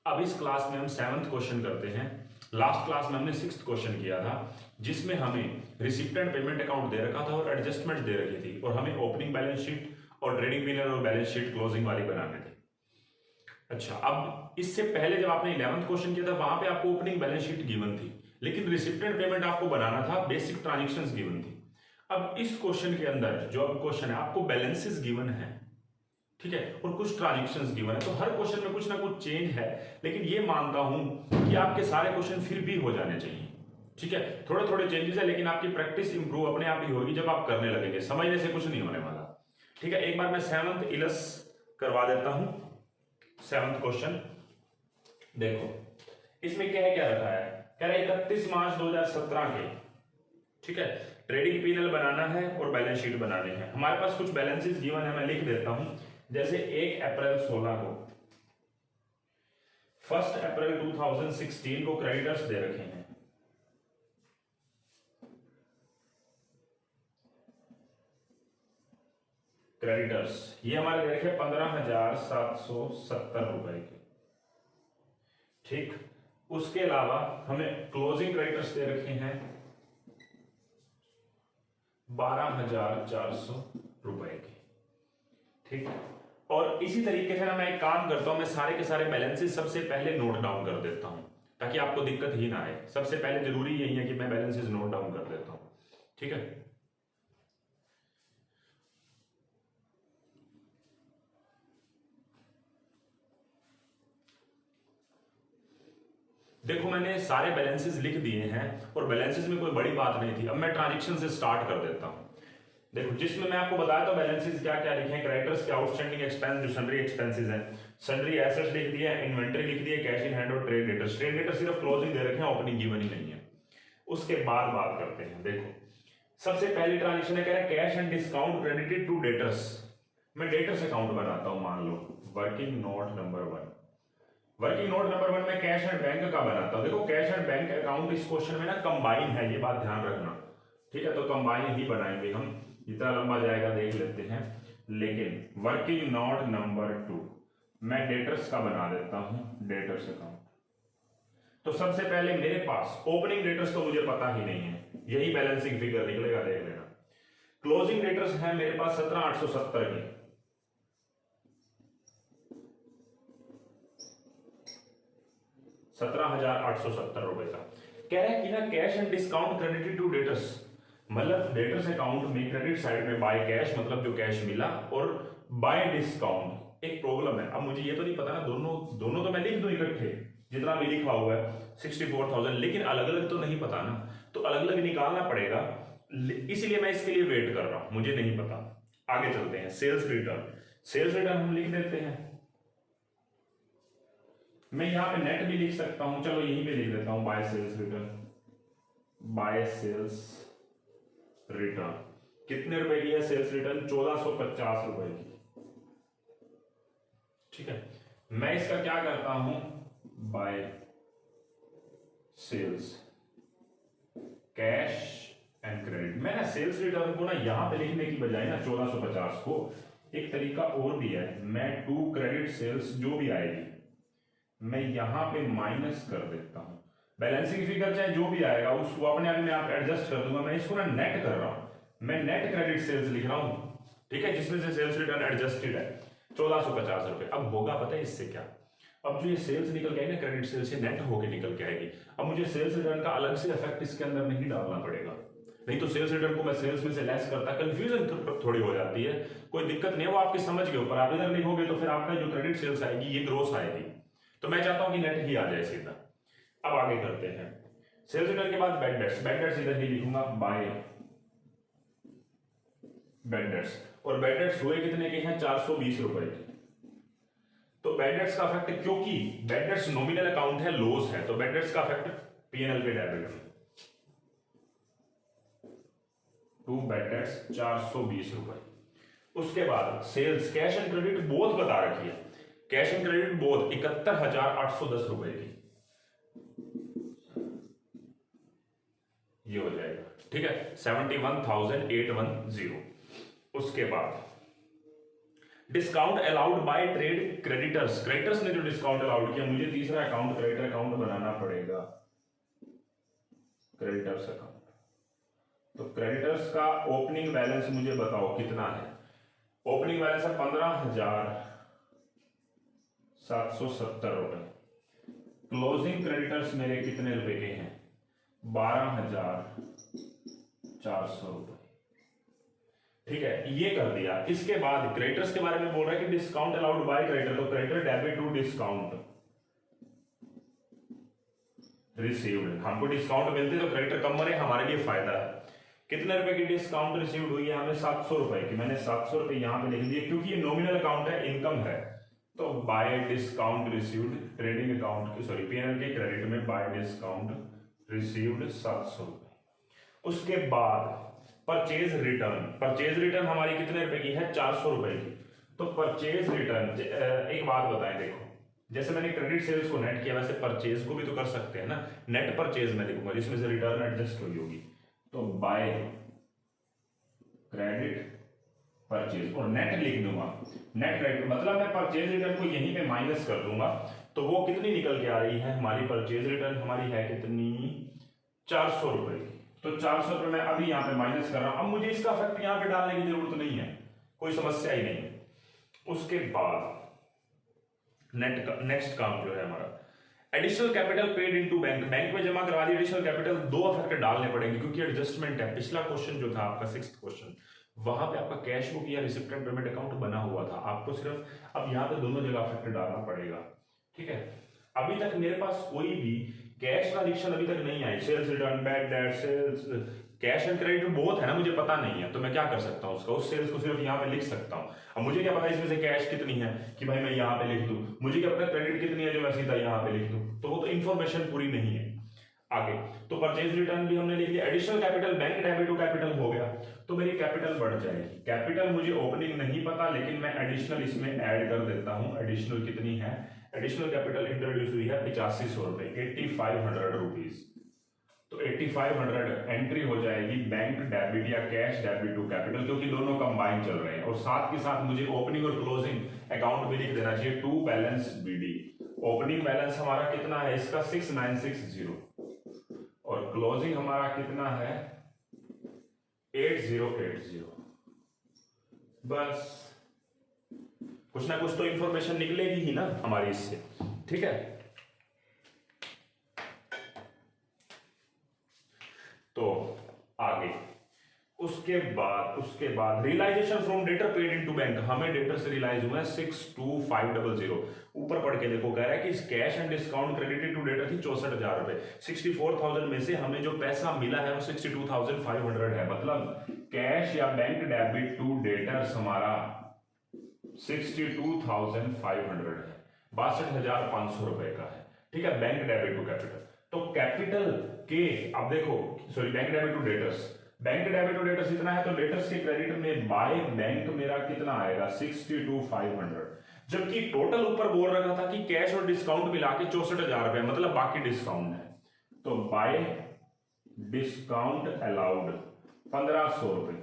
अब इस क्लास में हम 7th क्वेश्चन करते हैं। लास्ट क्लास में हमने 6th क्वेश्चन किया था, जिसमें हमें रिसिप्टेंट पेमेंट अकाउंट दे रखा था और एडजस्टमेंट दे रखी थी, और हमें ओपनिंग बैलेंस शीट और ट्रेडिंग पीरियड और बैलेंस शीट क्लोजिंग वाली बनाने थे। अच्छा, अब इससे पहले जब आपने 11th क्वेश्चन किया था, वहां पे आपको ओपनिंग बैलेंस शीट गिवन थी, लेकिन रिसिप्टेंट पेमेंट आपको बनाना था, बेसिक ट्रांजेक्शंस गिवन थी। अब इस क्वेश्चन के अंदर जो अब क्वेश्चन है, आपको बैलेंसेस गिवन है, ठीक है, और कुछ ट्रांजेक्शंस गिवन है, तो हर क्वेश्चन में कुछ ना कुछ चेंज है, लेकिन ये मानता हूं कि आपके सारे क्वेश्चन फिर भी हो जाने चाहिए। ठीक है, थोड़े थोड़े चेंजेस है, लेकिन आपकी प्रैक्टिस इंप्रूव अपने आप ही होगी जब आप करने लगेंगे, समझने से कुछ नहीं होने वाला। ठीक है, एक बार मैं 7th इलस करवा देता हूं। 7th क्वेश्चन देखो, इसमें क्या रखा है, कह रहा है 31 मार्च 2017 के, ठीक है, ट्रेडिंग पीएनएल बनाना है और बैलेंस शीट बनाने हैं। हमारे पास कुछ बैलेंसेस गिवन है, मैं लिख देता हूं, जैसे 1 अप्रैल 16 को, 1 अप्रैल 2016 को क्रेडिटर्स दे रखे हैं, क्रेडिटर्स ये हमारे दे रखे 15,770 रुपए के। ठीक, उसके अलावा हमें क्लोजिंग क्रेडिटर्स दे रखे हैं 12,400 रुपए के। ठीक, और इसी तरीके से ना मैं एक काम करता हूं, मैं सारे के सारे बैलेंसेस सबसे पहले नोट डाउन कर देता हूं, ताकि आपको दिक्कत ही ना आए। सबसे पहले जरूरी यही है कि मैं बैलेंसेस नोट डाउन कर देता हूं। ठीक है, देखो मैंने सारे बैलेंसेस लिख दिए हैं, और बैलेंसेस में कोई बड़ी बात नहीं थी। अब मैं ट्रांजेक्शन से स्टार्ट कर देता हूं। देखो, जिसमें मैं आपको बताया था बैलेंसेस क्या क्या लिखे हैं, क्रेडिटर्स के आउटस्टैंडिंग एक्सपेंस जो सन्ड्री एक्सपेंसेस हैं, सन्ड्री एसेट्स लिख दिए, इन्वेंटरी लिख दिए, कैश इन हैंड और ट्रेड डेटर्स। ट्रेड डेटर्स सिर्फ क्लोजिंग दे रखे हैं, ओपनिंग गिवन ही नहीं है। उसके बाद बात करते हैं। देखो, सबसे पहली ट्रांजेक्शन है, कह रहा है cash and discount credited to debtors. मैं डेटर्स अकाउंट बनाता हूं, मान लो working note number 1। Working note number 1 में कैश एंड बैंक का बनाता हूं। देखो, कैश एंड बैंक अकाउंट इस क्वेश्चन में ना कंबाइन है, ये बात ध्यान रखना। ठीक है, तो कंबाइन ही बनाएंगे हम, जितना लंबा जाएगा देख लेते हैं। लेकिन वर्किंग नोट नंबर 2 मैं डेटर्स का बना देता हूं, डेटर्स अकाउंट। तो सबसे पहले मेरे पास ओपनिंग डेटर्स तो मुझे पता ही नहीं है, यही बैलेंसिंग फिगर निकलेगा, देख लेना। क्लोजिंग डेटर्स है मेरे पास 17,870 के, 17,870 रुपए का। कह रहा है कि ना cash and discount credited to debtors, मतलब डेटर्स अकाउंट में क्रेडिट साइड में बाय कैश, मतलब जो कैश मिला, और बाय डिस्काउंट एक प्रॉब्लम है। अब मुझे ये तो नहीं पता ना, दोनों तो मैं लिख दूं इकट्ठे, जितना भी लिखा हुआ है 64,000, लेकिन अलग अलग तो नहीं पता ना, तो अलग अलग निकालना पड़ेगा, इसलिए मैं इसके लिए वेट कर रहा हूं, मुझे नहीं पता। आगे चलते हैं। सेल्स रिटर्न, सेल्स रिटर्न हम लिख देते हैं। मैं यहां पे नेट भी लिख सकता हूं, चलो यहीं पे लिख देता हूं, by sales return. By sales return कितने रुपए की है सेल्स रिटर्न? 1450 रुपए की। ठीक है, मैं इसका क्या करता हूं, by sales cash and credit. मैं ना सेल्स रिटर्न को ना यहां पे लिखने की बजाय ना 1450 को, एक तरीका और भी है, मैं टू क्रेडिट सेल्स जो भी आएगी मैं यहां पे माइनस कर देता हूं। बैलेंसिंग फिगर चाहे जो भी आएगा उसको अपने आप में आप एडजस्ट कर दूंगा। मैं इसको ना नेट कर रहा हूं, मैं नेट क्रेडिट सेल्स लिख रहा हूं, ठीक है, जिसमें से सेल्स रिटर्न एडजस्टेड है 1450 रुपए। अब होगा पता है इससे क्या, अब जो ये सेल्स निकल के आएगी ना क्रेडिट सेल्स से नेट होके निकल के आएगी। अब मुझे सेल्स रिटर्न का अलग से इफेक्ट इसके अंदर नहीं डालना पड़ेगा, नहीं तो सेल्स रिटर्न को मैं सेल्स में से लेस करता, कंफ्यूजन थोड़ी हो जाती है। कोई दिक्कत नहीं है, वो आपके समझ के ऊपर, आप इधर लिखोगे तो फिर आपका जो क्रेडिट सेल्स आएगी ये ग्रोस आएगी, तो मैं चाहता हूं कि नेट ही आ जाए सीधा। अब आगे करते हैं। सेल्स रिटर्न के बाद बैड डेट्स, बैड डेट्स इधर ही लिखूंगा, बाय बैड डेट्स, और बैड डेट्स हुए कितने के हैं? 420 रुपए के। तो बैड डेट्स का इफेक्ट, क्योंकि बैड डेट्स नॉमिनल अकाउंट है, लॉस है, तो बैड डेट्स का इफेक्ट पीएनएल पे डेबिट में, टू बैड डेट्स 420 रुपए। उसके बाद sales cash and credit both बता रखी है, कैश एंड क्रेडिट बोथ 71,810 रुपए की, ये हो जाएगा, ठीक है, 71,810। उसके बाद discount allowed bye trade creditors, creditors ने जो डिस्काउंट अलाउड किया, मुझे तीसरा अकाउंट क्रेडिटर अकाउंट बनाना पड़ेगा, क्रेडिटर्स अकाउंट। तो क्रेडिटर्स का ओपनिंग बैलेंस मुझे बताओ कितना है। ओपनिंग बैलेंस है 15,770 रुपए। क्लोजिंग क्रेडिटर्स मेरे कितने रुपए के हैं, 12,400 रुपए। ठीक है, ये कर दिया। इसके बाद क्रेडिटर्स के बारे में बोल रहा है कि डिस्काउंट अलाउड बाय क्रेडिटर, तो creditor debit to discount received. हमको डिस्काउंट मिलते तो क्रेडिटर कम मरे, हमारे लिए फायदा है। कितने रुपए की डिस्काउंट रिसीव्ड हुई है हमें, 700 रुपए की। मैंने 700 रुपए यहां पे लिख दिए क्योंकि ये नॉमिनल अकाउंट है, इनकम है। तो bye discount received trading account की, सॉरी पीएनएल के क्रेडिट में बाय डिस्काउंट रिसीव्ड 700 रुपए। उसके बाद परचेज रिटर्न, परचेज रिटर्न हमारी कितने रुपए की है, 400 रुपए की। तो परचेज रिटर्न, एक बात बताएं, देखो जैसे मैंने क्रेडिट सेल्स को नेट किया, वैसे परचेज को भी तो कर सकते हैं ना। नेट परचेज में लिखूंगा जिसमें से रिटर्न एडजस्ट हुई होगी। तो बाय क्रेडिट परचेज और नेट लिख दूंगा, नेट क्रेडिट मतलब मैं परचेज रिटर्न को यहीं पे माइनस कर दूंगा। तो वो कितनी निकल के आ रही है हमारी, परचेज रिटर्न हमारी है कितनी, 400 रुपए की। तो 400 रुपए मैं अभी यहाँ पे माइनस कर रहा हूं। अब मुझे इसका इफेक्ट यहाँ पे डालने की जरूरत नहीं है, कोई समस्या ही नहीं। उसके बाद नेक्स्ट काम जो है हमारा, additional capital paid into bank, bank में जमा करा दी एडिशनल कैपिटल। दो इफेक्ट डालने पड़ेंगे क्योंकि एडजस्टमेंट है। पिछला क्वेश्चन जो था आपका 6th क्वेश्चन, वहां पे आपका कैश बुक या रिसिप्ट एंड पेमेंट अकाउंट बना हुआ था, आपको सिर्फ अब यहाँ पे दोनों जगह इफेक्ट डालना पड़ेगा। ठीक है, अभी तक मेरे पास कोई भी कैश ट्रांजेक्शन अभी तक नहीं आई, sales return, bad debt, sales, cash and credit बहुत है ना, मुझे पता नहीं है। तो मैं क्या कर सकता हूँ, उसका उस सेल्स को सिर्फ यहाँ पे लिख सकता हूँ। अब मुझे क्या पता इसमें से कैश कितनी है कि भाई मैं यहाँ पे लिख दूं, मुझे क्या पता क्रेडिट कितनी है जो मैं सीधा यहाँ पे लिख दूं, तो वो तो इन्फॉर्मेशन पूरी नहीं है। आगे तो परचेज रिटर्न भी हमने लिख लिया। Additional capital, bank debit to capital हो गया, तो मेरी कैपिटल बढ़ जाएगी। कैपिटल मुझे ओपनिंग नहीं पता, लेकिन मैं एडिशनल इसमें ऐड कर देता हूं। एडिशनल कितनी है, एडिशनल कैपिटल इंट्रोड्यूस हुई है 8500 रुपए, 8500 रुपीज। तो 8500 एंट्री हो जाएगी बैंक डेबिट या कैश डेबिट टू कैपिटल, क्योंकि दोनों कंबाइन चल रहे हैं। और साथ के साथ मुझे ओपनिंग और क्लोजिंग अकाउंट भी लिख देना चाहिए, to balance BD. Opening balance हमारा कितना है इसका, 6960, और क्लोजिंग हमारा कितना है 8080। बस कुछ ना कुछ तो इंफॉर्मेशन निकलेगी ही ना हमारी इससे। ठीक है, तो आगे उसके बाद realisation from debtor paid into bank, हमें डेटर से रियलाइज हुआ है 62500। ऊपर पढ़ के देखो, कह रहा है कि cash and discount credited to debtor थी 64,000 रुपए। 64,000 में से हमें जो पैसा मिला है वो 62,500 है। मतलब कैश या बैंक डेबिट टू डेटर्स हमारा 62,500 है, 62,500 रुपए का है। ठीक है, बैंक डेबिट टू कैपिटल। तो कैपिटल के, अब देखो sorry bank debit to debtors, bank debit to debtors इतना है, तो डेटर्स के क्रेडिट में बाय बैंक मेरा कितना आएगा 62,500। जबकि टोटल ऊपर बोल रखा था कि कैश और डिस्काउंट मिला के 64,000 रुपए, मतलब बाकी डिस्काउंट है। तो बाय डिस्काउंट अलाउड 1500 रुपए,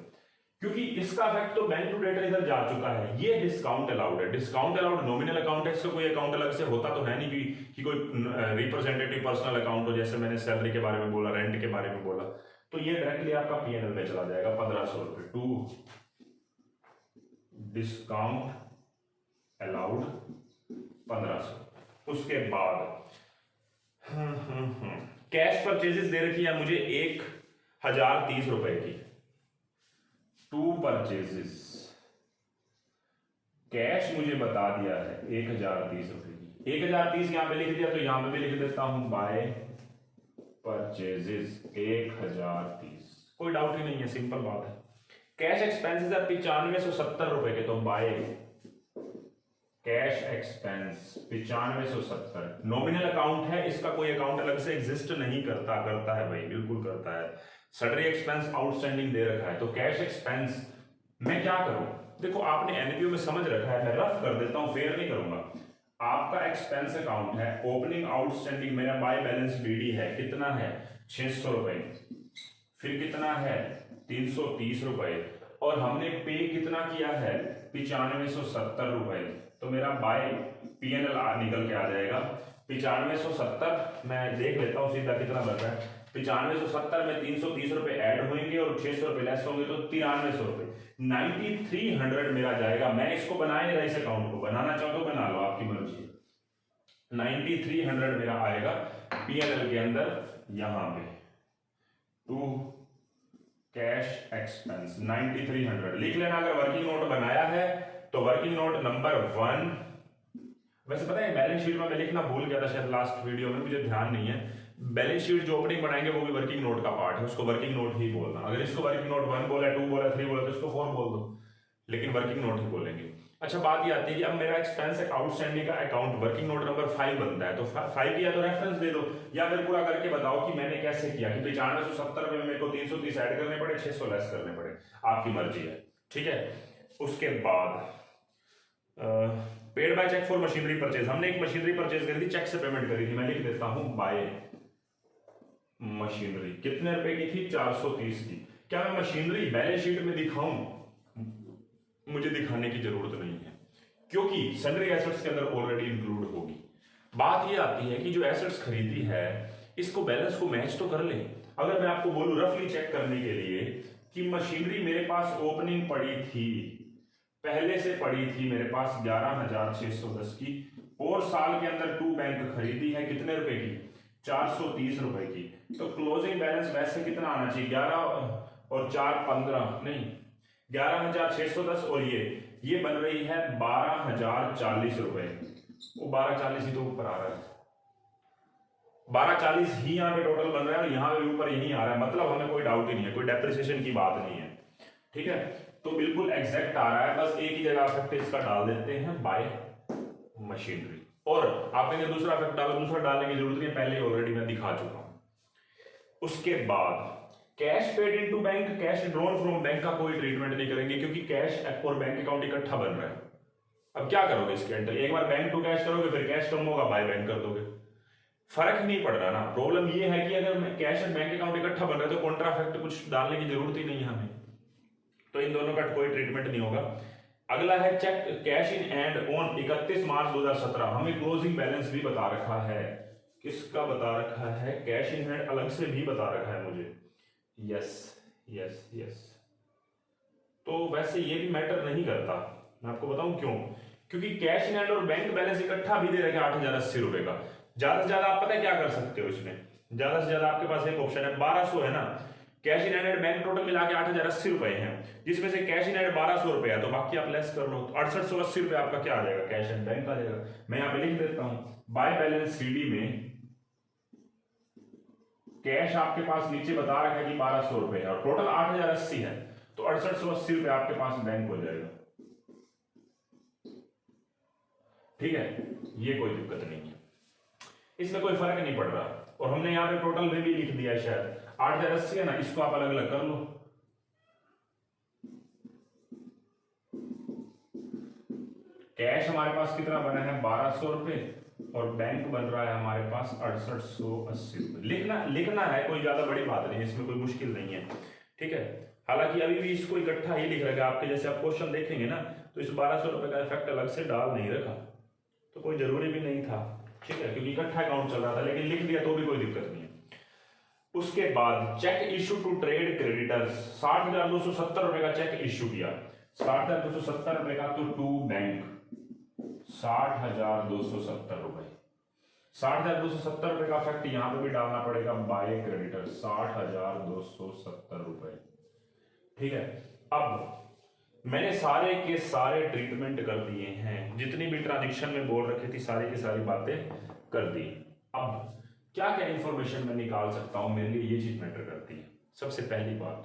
क्योंकि इसका इफेक्ट तो बैंक टू डेटर इधर जा चुका है। ये डिस्काउंट अलाउड है। डिस्काउंट अलाउड नॉमिनल अकाउंट है, इससे कोई अकाउंट अलग से होता तो है नहीं कि कोई रिप्रेजेंटेटिव पर्सनल अकाउंट हो, जैसे मैंने सैलरी के बारे में बोला, रेंट के बारे में बोला। तो ये डायरेक्टली आपका पीएनएल में चला जाएगा 1500 रुपए टू डिस्काउंट अलाउड 1500। उसके बाद कैश परचेजेस दे रखी है मुझे 1030 रुपए की, टू परचेजेस। कैश मुझे बता दिया है 1030 रुपए की, 1030 यहां पे लिख दिया, तो यहां पे भी लिख देता हूं बाय परचेजेस 1030। कोई डाउट ही नहीं है, सिंपल बात है। कैश एक्सपेंसेस है 9570 रुपए के, तो by cash expense 9570। Nominal account है, इसका कोई अकाउंट अलग से एग्जिस्ट नहीं करता। करता है भाई, बिल्कुल करता है। सडरी एक्सपेंस आउटस्टैंडिंग दे रखा है, तो कैश एक्सपेंस मैं क्या करूं, देखो आपने एनपीओ में समझ रखा है, मैं रफ कर देता हूं, फेयर नहीं करूंगा। आपका एक्सपेंस अकाउंट है, ओपनिंग आउटस्टैंडिंग मेरा बाय बैलेंस बीडी है, कितना है 600 रुपए, फिर कितना है 330 रुपए, और हमने पे कितना किया है 9570 रुपए, तो मेरा बाय PNL निकल के आ जाएगा 9570। मैं देख लेता हूँ सीधा कितना बन रहा है। 9570 में 330 रुपए ऐड होंगे और 600 रुपए लेस होंगे, तो 9300 रुपए, 9300 मेरा जाएगा। मैं इसको बनाया नहीं रहा, इस अकाउंट को बनाना चाहो तो बना लो, आपकी मर्जी। 9300 मेरा आएगा PNL के अंदर, यहां पे टू कैश एक्सपेंस 9300 लिख लेना। अगर वर्किंग नोट बनाया है तो वर्किंग नोट नंबर 1, वैसे पता है बैलेंस शीट में मैं लिखना भूल गया था शायद लास्ट वीडियो में, मुझे ध्यान नहीं है। बैलेंस शीट जो ओपनिंग बनाएंगे वो भी वर्किंग नोट का पार्ट है, उसको वर्किंग नोट ही बोलना। अगर इसको वर्किंग नोट 1 बोला, 2 बोला, 3 बोला तो इसको 4 बोल दो, लेकिन वर्किंग नोट ही बोलेंगे। अच्छा, बात ये आती है कि अब मेरा एक्सपेंस आउटस्टैंडिंग का अकाउंट वर्किंग नोट नंबर 5 बनता है, तो 5 किया तो रेफरेंस दे दो, या फिर पूरा करके बताओ कि मैंने कैसे किया कि 9570 में मेरे को 330 ऐड करने पड़े, 600 लेस करने पड़े, आपकी मर्जी है। ठीक है, उसके बाद paid by cheque for machinery purchase, हमने एक मशीनरी परचेज करी थी, चेक से पेमेंट करी थी। मैं लिख देता हूं बाय मशीनरी, कितने रुपए की थी? 430 की। क्या मैं मशीनरी बैलेंस शीट में दिखाऊं? मुझे दिखाने की जरूरत नहीं है, क्योंकि सन्ड्री एसेट्स के अंदर ऑलरेडी इंक्लूड होगी। बात ये आती है कि जो एसेट्स खरीदी है इसको बैलेंस को मैच तो कर ले। अगर मैं आपको बोलूं रफली चेक करने के लिए कि मशीनरी मेरे पास ओपनिंग पड़ी थी, पहले से पड़ी थी मेरे पास 11,610 की, और साल के अंदर 2 बैंक खरीदी है, कितने रुपए की? 430 रुपए की। तो क्लोजिंग बैलेंस वैसे कितना आना चाहिए? 11 और 4 15, नहीं 11,610, और ये बन रही है 12,040 रुपए। वो 1240 ही तो ऊपर आ रहा है, 1240 ही यहाँ पे टोटल बन रहा है और यहाँ पे ऊपर यही आ रहा है, मतलब हमें कोई डाउट ही नहीं है, कोई डेप्रिसिएशन की बात नहीं है। ठीक है, तो बिल्कुल एग्जैक्ट आ रहा है, बस एक ही जगह इफेक्ट इसका डाल देते हैं बाय मशीनरी, और आपने दूसरा इफेक्ट डाला, दूसरा डालने की जरूरत नहीं, पहले ऑलरेडी मैं दिखा चुका हूं। उसके बाद cash paid into bank, cash drawn from bank का कोई ट्रीटमेंट नहीं करेंगे, क्योंकि कैश और बैंक अकाउंट इकट्ठा बन रहा है। अब क्या करोगे इसके अंदर? एक बार बैंक टू कैश करोगे, फिर कैश कम होगा, बाय बैंक कर दोगे, फर्क ही नहीं पड़ रहा ना। प्रॉब्लम ये है कि अगर कैश और बैंक अकाउंट इकट्ठा बन रहा है तो कॉन्ट्रा इफेक्ट कुछ डालने की जरूरत ही नहीं है हमें, तो इन दोनों का कोई ट्रीटमेंट नहीं होगा। अगला है cheque cash in and on 31 मार्च 2017, हमें क्लोजिंग बैलेंस भी बता रखा है। किसका बता रखा है? कैश इन हैंड अलग से भी बता रखा है मुझे। यस यस यस, तो वैसे ये भी मैटर नहीं करता, मैं आपको बताऊं क्यों। क्योंकि कैश इन हैंड और बैंक बैलेंस इकट्ठा भी दे रखा है 8,080 रुपए का। ज्यादा से ज्यादा आप पता है क्या कर सकते हो इसमें? ज्यादा से ज्यादा आपके पास एक ऑप्शन है 1200 है ना, cash in hand bank total मिला के 8,080 रुपए हैं, जिसमें से कैश इन हैंड 1200 रुपए है, तो बाकी आप लेस कर लो, तो 6880 रुपए आपका क्या आ जाएगा? कैश एंड बैंक आ जाएगा। मैं यहाँ पे लिख देता हूं बाय बैलेंस CD में कैश आपके पास नीचे बता रखा है कि 1200 रुपए है और टोटल 8,080 है, तो 6880 रुपए आपके पास बैंक हो जाएगा। ठीक है, ये कोई दिक्कत नहीं है, इसमें कोई फर्क नहीं पड़ रहा। और हमने यहाँ पे टोटल में भी लिख दिया है, शायद 8,080 है ना, इसको आप अलग अलग कर लो। कैश हमारे पास कितना बना है? 1200 रुपए, और बैंक बन रहा है हमारे पास 6880 रुपए। लिखना है, कोई ज्यादा बड़ी बात नहीं है, इसमें कोई मुश्किल नहीं है। ठीक है, हालांकि अभी भी इसको इकट्ठा ही लिख रखा है, आपके जैसे आप क्वेश्चन देखेंगे ना तो इस 1200 रुपए का इफेक्ट अलग से डाल नहीं रखा, तो कोई जरूरी भी नहीं था। ठीक है, क्योंकि इकट्ठा अकाउंट चल रहा था, लेकिन लिख दिया तो भी कोई दिक्कत नहीं है। उसके बाद cheque issue to trade creditors, 60,270 रुपए का चेक इशू किया, 60,270 रुपए का, तो टू बैंक 60,270 रुपए, 60,270 रुपए का इफेक्ट यहां पे भी डालना पड़ेगा बाय क्रेडिटर, 60,270 रुपए। ठीक है, अब मैंने सारे के सारे ट्रीटमेंट कर दिए हैं, जितनी भी ट्रांजेक्शन में बोल रखी थी सारी की सारी बातें कर दी। अब क्या क्या इंफॉर्मेशन मैं निकाल सकता हूं, मेरे लिए ये चीज मैटर करती है। सबसे पहली बात,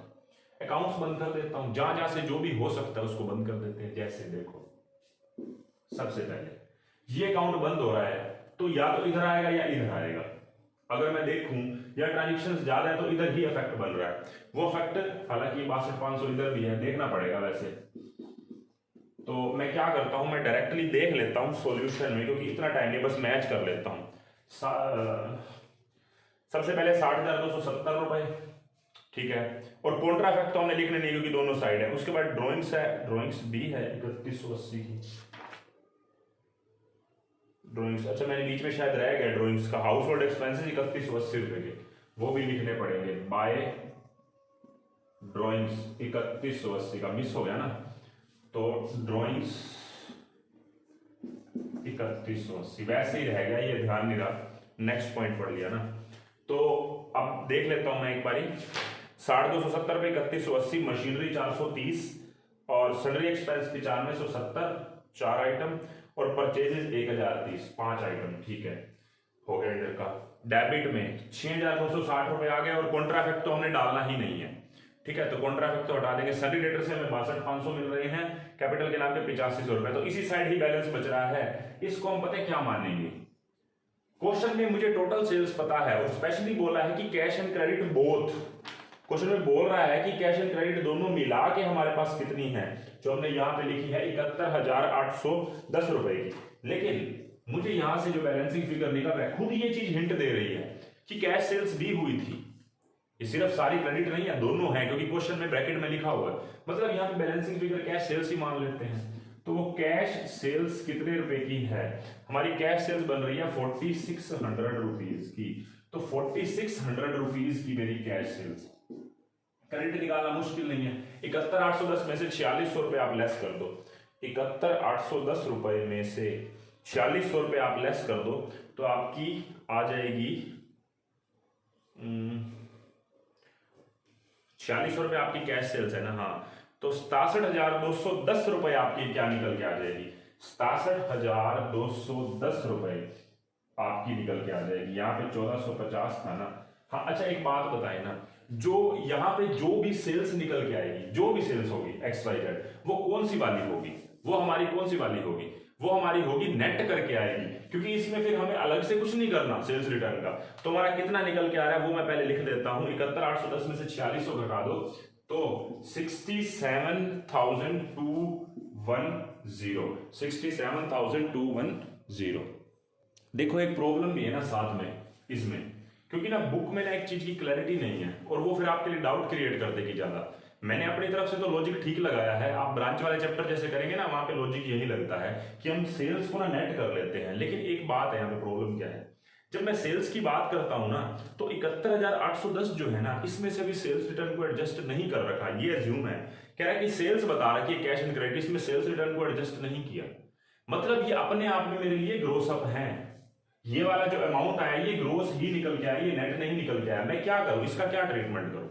अकाउंट्स बंद कर देता हूं, जहां जहां से जो भी हो सकता है उसको बंद कर देते हैं। जैसे देखो, सबसे पहले ये अकाउंट बंद हो रहा है तो या तो इधर आएगा या इधर आएगा। अगर मैं देखूं या ट्रांजेक्शन ज्यादा है तो इधर ही इफेक्ट बन रहा है, वो इफेक्ट हालांकि 62,500 इधर भी है, देखना पड़ेगा वैसे। तो मैं क्या करता हूं, मैं डायरेक्टली देख लेता हूं सॉल्यूशन में, क्योंकि इतना टाइम नहीं, बस मैच कर लेता हूं। सबसे पहले 60,270 रुपए, ठीक है। और कॉन्ट्रा इफेक्ट तो हमने लिखने नहीं क्योंकि दोनों साइड है। उसके बाद ड्रॉइंग्स है, ड्रॉइंग्स बी है 3180 की ड्रॉइंग्स। अच्छा मैंने बीच में शायद रह गया ड्रॉइंग्स का, हाउस होल्ड एक्सपेंसेस 3180 रुपए के, वो भी लिखने पड़ेंगे। बाय ड्रॉइंग्स 3180 का मिस हो गया ना, तो ड्रॉइंग्स 3180 वैसे ही रह गया, ये ध्यान नहीं रहा, नेक्स्ट पॉइंट पढ़ लिया ना। तो अब देख लेता हूं मैं एक बारी। 270 रुपये 3180, मशीनरी 430 और सैलरी एक्सपेंस 9570, 4 आइटम, और परचेजेस 1030, 5 आइटम। ठीक है, हो गया इधर का। डेबिट में 6260 रुपये आ गया और कॉन्ट्रा इफेक्ट तो हमने डालना ही नहीं है। ठीक है, तो कॉन्ट्रा इफेक्ट तो हटा देंगे। सैलरी डेटर से हमें 62,500 मिल रहे हैं, कैपिटल के नाम पे 8500 रुपए, तो इसी साइड ही बैलेंस बच रहा है। इसको हम पता है क्या मानेंगे, क्वेश्चन में मुझे टोटल सेल्स पता है और स्पेशली बोला है कि cash and credit both. Question में बोल रहा है कि कैश एंड क्रेडिट दोनों मिला के हमारे पास कितनी है, जो हमने यहाँ पे लिखी है 71,810 रुपए की। लेकिन मुझे यहां से जो बैलेंसिंग फिगर निकल रहा है, खुद ये चीज हिंट दे रही है कि कैश सेल्स भी हुई थी। ये सिर्फ सारी क्रेडिट नहीं है, दोनों है, क्योंकि क्वेश्चन में ब्रैकेट में लिखा हुआ है। मतलब यहाँ पे बैलेंसिंग फिगर कैश सेल्स ही मान लेते हैं। तो वो कैश सेल्स कितने रुपए की है, हमारी कैश सेल्स बन रही है 4600 रुपीज की। तो 4600 रुपीज की मेरी कैश सेल्स। क्रेडिट निकालना मुश्किल नहीं है। 71,810 में से 4600 रुपए आप लेस कर दो। 71,810 रुपए में से 4600 रुपए आप लेस कर दो, तो आपकी आ जाएगी 4600 रुपए आपकी कैश सेल्स है ना। हाँ, तो 67,210 रुपए आपकी क्या निकल के आ जाएगी, 67,210 रुपए आपकी निकल के आ जाएगी। यहाँ पे 1450 था ना। हाँ अच्छा, एक बात बताए ना, जो यहाँ पे जो भी सेल्स निकल के आएगी, जो भी सेल्स होगी XYZ, वो कौन सी वाली होगी, वो हमारी कौन सी वाली होगी, वो हमारी होगी नेट करके आएगी, क्योंकि इसमें फिर हमें अलग से कुछ नहीं करना सेल्स रिटर्न का। तो हमारा कितना निकल के आ रहा है वो मैं पहले लिख देता हूं। 71,810 में से 4600 घटा दो तो 67,210, 67,210। देखो एक प्रॉब्लम भी है ना साथ में इसमें, क्योंकि ना बुक में ना एक चीज की क्लैरिटी नहीं है और वो फिर आपके लिए डाउट क्रिएट कर देगी ज्यादा। मैंने अपनी तरफ से तो लॉजिक ठीक लगाया है, आप ब्रांच वाले चैप्टर जैसे करेंगे ना, वहां पे लॉजिक यही लगता है कि हम सेल्स को ना नेट कर लेते हैं। लेकिन एक बात है यहाँ पे, प्रॉब्लम क्या है, जब मैं सेल्स की बात करता हूं ना, तो 71,810 जो है ना, इसमें से भी सेल्स रिटर्न को एडजस्ट नहीं कर रखा। ये एज्यूम है, कह रहा है कि सेल्स बता रहा है कि कैश एंड क्रेडिट, इसमें सेल्स रिटर्न को एडजस्ट नहीं किया। मतलब ये अपने आप में मेरे लिए ग्रोस अप है। ये वाला जो अमाउंट आया ये ग्रोस ही निकल के आया, ये नेट नहीं निकल के आया। मैं क्या करूं, इसका क्या ट्रीटमेंट करूं।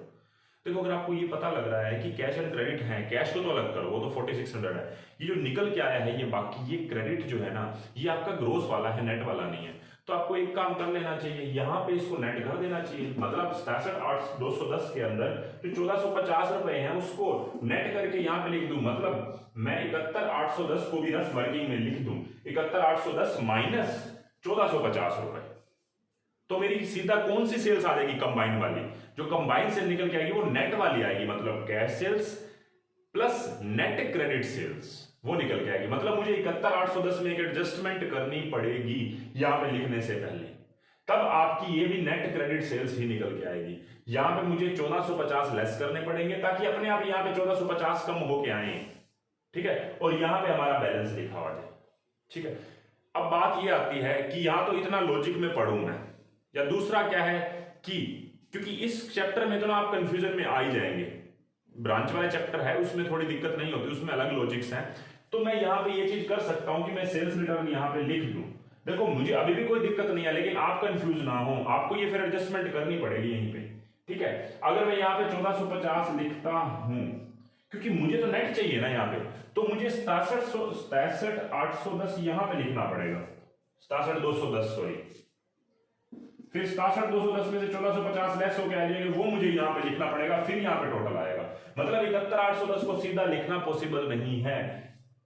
देखो अगर आपको ये पता लग रहा है कि कैश एंड क्रेडिट है, कैश को तो अलग करो, वो तो 4600 है। ये जो निकल के आया है ये बाकी ये क्रेडिट जो है ना, ये आपका ग्रोस वाला है, नेट वाला नहीं है। तो आपको एक काम कर लेना चाहिए, यहाँ पे इसको नेट कर देना चाहिए। मतलब 67,210 के अंदर जो 1450 रुपए हैं उसको नेट करके यहाँ पे लिख दूं। मतलब मैं 71,810 को भी रफ वर्किंग में लिख दूं, 71,810 माइनस 1450 रुपए, तो मेरी सीधा कौन सी सेल्स आ जाएगी, कंबाइन वाली। जो कंबाइन से निकल के आएगी वो नेट वाली आएगी, मतलब cash sales plus net credit sales, वो निकल के आएगी। मतलब मुझे 71,810 में एक एडजस्टमेंट करनी पड़ेगी यहां पे लिखने से पहले, तब आपकी ये भी नेट क्रेडिट सेल्स ही निकल के आएगी। यहां पे मुझे 1450 लेस करने पड़ेंगे ताकि अपने आप यहां पे 1450 कम होके आए, ठीक है, और यहां पे हमारा बैलेंस लिखा हुआ जाए। ठीक है, अब बात ये आती है कि यहां तो इतना लॉजिक में पढ़ूं मैं, या दूसरा क्या है कि क्योंकि इस चैप्टर में तो ना आप कंफ्यूजन में आ ही जाएंगे, ब्रांच वाले चैप्टर है उसमें थोड़ी दिक्कत नहीं होती, उसमें अलग लॉजिक्स हैं। तो मैं यहाँ पे ये चीज कर सकता हूं कि मैं सेल्स रिटर्न यहाँ पे लिख दूं। देखो मुझे अभी भी कोई दिक्कत नहीं है, लेकिन आप कंफ्यूज ना हो, आपको ये फिर एडजस्टमेंट करनी पड़ेगी यहीं पे। ठीक है, अगर मैं यहाँ पे 1450 लिखता हूं, क्योंकि मुझे तो नेट चाहिए ना यहाँ पे, तो मुझे 67,810 यहाँ पे लिखना पड़ेगा, 67,210 सॉरी, फिर 67,210 में से 1450 लेस होकर आ जाएंगे, वो मुझे यहाँ पे लिखना पड़ेगा, फिर यहाँ पे टोटल आएगा। मतलब 71,810 को सीधा लिखना पॉसिबल नहीं है।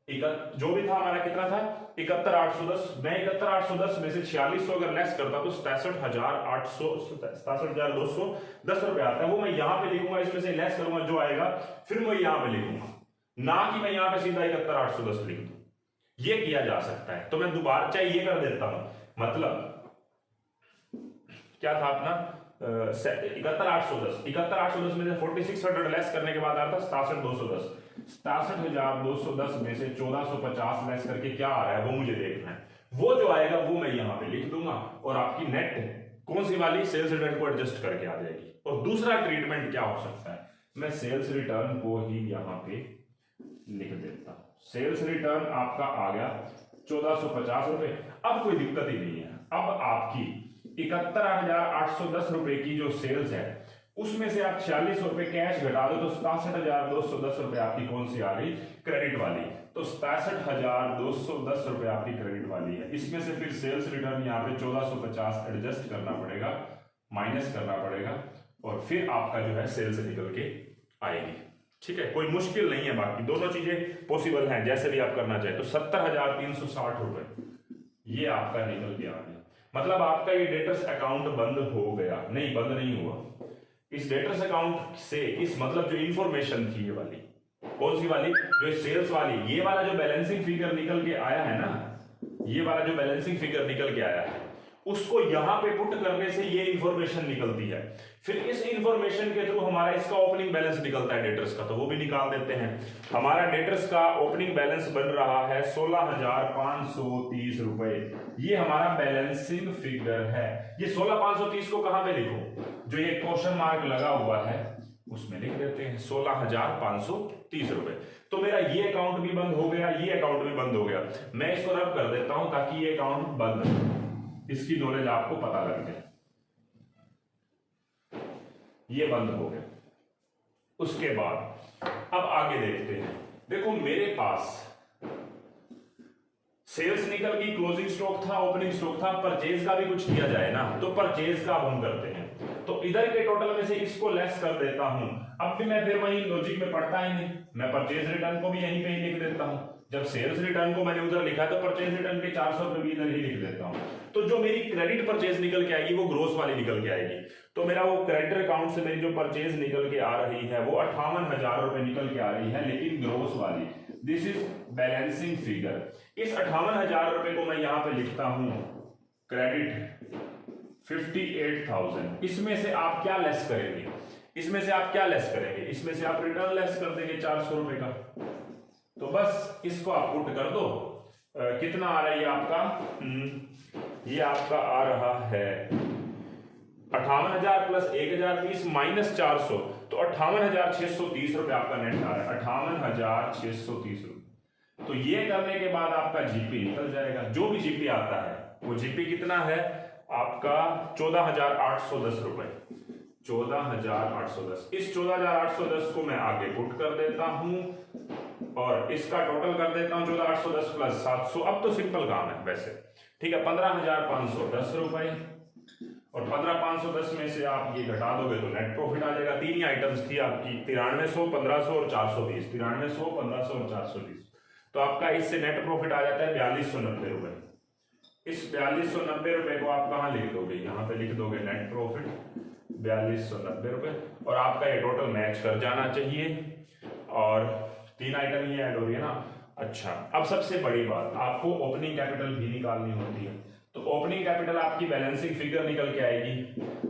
जो भी था हमारा कितना था 71,810, मैं 71,810 में से 4600 अगर लेस करता तो 67,210 रुपए आता है, वो मैं यहाँ पे लिखूंगा, इसमें से लेस करूंगा जो आएगा, फिर मैं यहाँ पे लिखूंगा, ना कि मैं यहाँ पे सीधा 71,810 लिख दूं। ये किया जा सकता है, तो मैं दोबारा चाहे ये कर देता हूं। मतलब क्या था अपना 71,810 में से 4600 लेस करने के बाद आ रहा था 67,210। 67,210 में से 1450 लेस करके क्या आ रहा है वो मुझे देखना है। वो जो आएगा वो मैं यहाँ पे लिख दूंगा और आपकी नेट कौन सी वाली सेल्स रिटर्न को एडजस्ट करके आ जाएगी। और दूसरा ट्रीटमेंट क्या हो सकता है, मैं सेल्स रिटर्न को ही यहाँ पे लिख देता हूँ। सेल्स रिटर्न आपका आ गया 1450 रुपए। अब कोई दिक्कत ही नहीं है, अब आपकी 71,810 रुपए की जो सेल्स है उसमें से आप 46 रुपए कैश घटा दो तो 67,210 रुपए आपकी कौन सी आ गई, क्रेडिट वाली। तो 67,210 रुपए आपकी क्रेडिट वाली है। इसमें से फिर सेल्स रिटर्न यहाँ पे 1450 एडजस्ट करना पड़ेगा, माइनस करना पड़ेगा और फिर आपका जो है सेल्स निकल के आएगी। ठीक है, कोई मुश्किल नहीं है, बाकी दोनों चीजें पॉसिबल हैं जैसे भी आप करना चाहे। तो 70,360 रुपए ये आपका निकल के आ गया। मतलब आपका ये डेटर्स अकाउंट बंद हो गया, नहीं बंद नहीं हुआ। इस डेटर्स अकाउंट से इस मतलब जो इंफॉर्मेशन थी ये वाली, कौन सी वाली, जो सेल्स वाली, ये वाला जो बैलेंसिंग फिगर निकल के आया है ना, ये वाला जो बैलेंसिंग फिगर निकल के आया है उसको यहां पे पुट करने से ये इंफॉर्मेशन निकलती है। फिर इस इंफॉर्मेशन के थ्रू हमारा इसका ओपनिंग बैलेंस निकलता है डेटर्स का, तो वो भी निकाल देते हैं। हमारा डेटर्स का ओपनिंग बैलेंस बन रहा है 16,530 रुपए। ये हमारा बैलेंसिंग फिगर है। ये 16,530 को कहां पे लिखो, जो ये क्वेश्चन मार्क लगा हुआ है उसमें लिख देते हैं 16,530 रुपए। तो मेरा ये अकाउंट भी बंद हो गया, ये अकाउंट भी बंद हो गया। मैं इसको रब कर देता हूं ताकि ये अकाउंट बंद हो, इसकी नॉलेज आपको पता लग जाए। ये बंद हो गया। उसके बाद अब आगे देखते हैं। देखो मेरे पास सेल्स निकल गई, क्लोजिंग स्टॉक था, ओपनिंग स्टॉक था, परचेज का भी कुछ किया जाए ना, तो परचेज का हम करते हैं। तो इधर के टोटल में से इसको लेस कर देता हूं। अब भी मैं फिर वही लॉजिक में पढ़ता ही नहीं, मैं परचेज रिटर्न को भी यहीं पे ही लिख देता हूं। जब सेल्स रिटर्न को मैंने उधर लिखा है तो परचेज रिटर्न के 400 रुपए भी इधर ही लिख देता हूं। तो जो मेरी क्रेडिट परचेज निकल के आएगी वो ग्रोस वाली निकल के आएगी। तो मेरा वो क्रेडिटर अकाउंट से मेरी जो परचेज निकल के आ रही है वो 58,000 रुपए निकल के आ रही है, लेकिन ग्रोस वाली। This is balancing figure. इस 58,000 रुपए को मैं यहां पे लिखता हूं क्रेडिट 58,000। इसमें से आप क्या लेस करेंगे, इसमें से आप क्या लेस करेंगे, इसमें से आप रिटर्न लेस कर देंगे 400 रुपए का। तो बस इसको आप पुट कर दो। कितना आ रहा है ये आपका, ये आपका आ रहा है 58,000 प्लस 1,030 माइनस 400, तो 58,630 रुपए आपका नेट आ रहा है, 58,630 रुपए। तो ये करने के बाद आपका जीपी निकल जाएगा। जो भी जीपी आता है वो जीपी कितना है आपका 14,810 रुपए, 14,810। इस 14,810 को मैं आगे पुट कर देता हूं और इसका टोटल कर देता हूं 14,810 प्लस 700। अब तो सिंपल काम है वैसे, ठीक है। 15,510 रुपए और 15,510 में से आप ये घटा दोगे तो नेट प्रॉफिट आ जाएगा। तीन ही आइटम्स थी आपकी, 9300, 1500 और 420, 9300, 1500 और 420। तो आपका इससे नेट प्रॉफिट आ जाता है 4,290 रुपए। इस 4,290 रुपए को आप कहां लिख दोगे, यहाँ पे लिख दोगे नेट प्रॉफिट 4,290 रुपए और आपका ये टोटल मैच कर जाना चाहिए। और तीन आइटम ही ऐड हो रही है ना। अच्छा, अब सबसे बड़ी बात, आपको ओपनिंग कैपिटल भी निकालनी होती है। तो ओपनिंग कैपिटल आपकी बैलेंसिंग फिगर निकल के आएगी।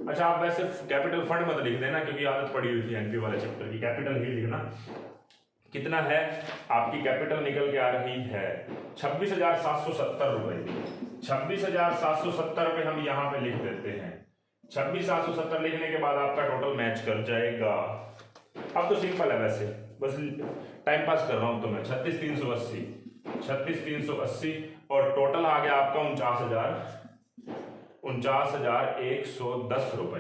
अच्छा, आप वैसे कैपिटल फंड मत लिख देना क्योंकि आदत पड़ी हुई थी एनपी वाले चैप्टर की, कैपिटल ही लिखना। कितना है आपकी कैपिटल निकल के आ रही है 26,770 रुपए। 26,770 रुपए हम यहाँ पे लिख देते हैं। 26,770 लिखने के बाद आपका टोटल मैच कर जाएगा। अब तो सिंपल है वैसे, बस टाइम पास कर रहा हूं तो मैं 36,380, 36,380 और टोटल आ गया आपका 49,110 रुपए,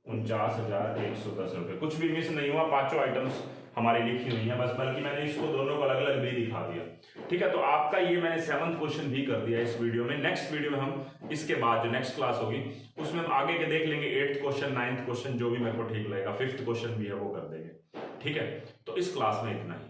49,110 रुपए। कुछ भी मिस नहीं हुआ, पांचों आइटम्स हमारी लिखी हुई है बस, बल्कि मैंने इसको दोनों को अलग अलग भी दिखा दिया। ठीक है, तो आपका ये मैंने 7th क्वेश्चन भी कर दिया इस वीडियो में। नेक्स्ट वीडियो में हम इसके बाद जो नेक्स्ट क्लास होगी उसमें हम आगे के देख लेंगे 8th क्वेश्चन, 9th क्वेश्चन, जो भी मेरे को ठीक लगेगा। 5th क्वेश्चन भी है वो कर देंगे। ठीक है, तो इस क्लास में इतना ही।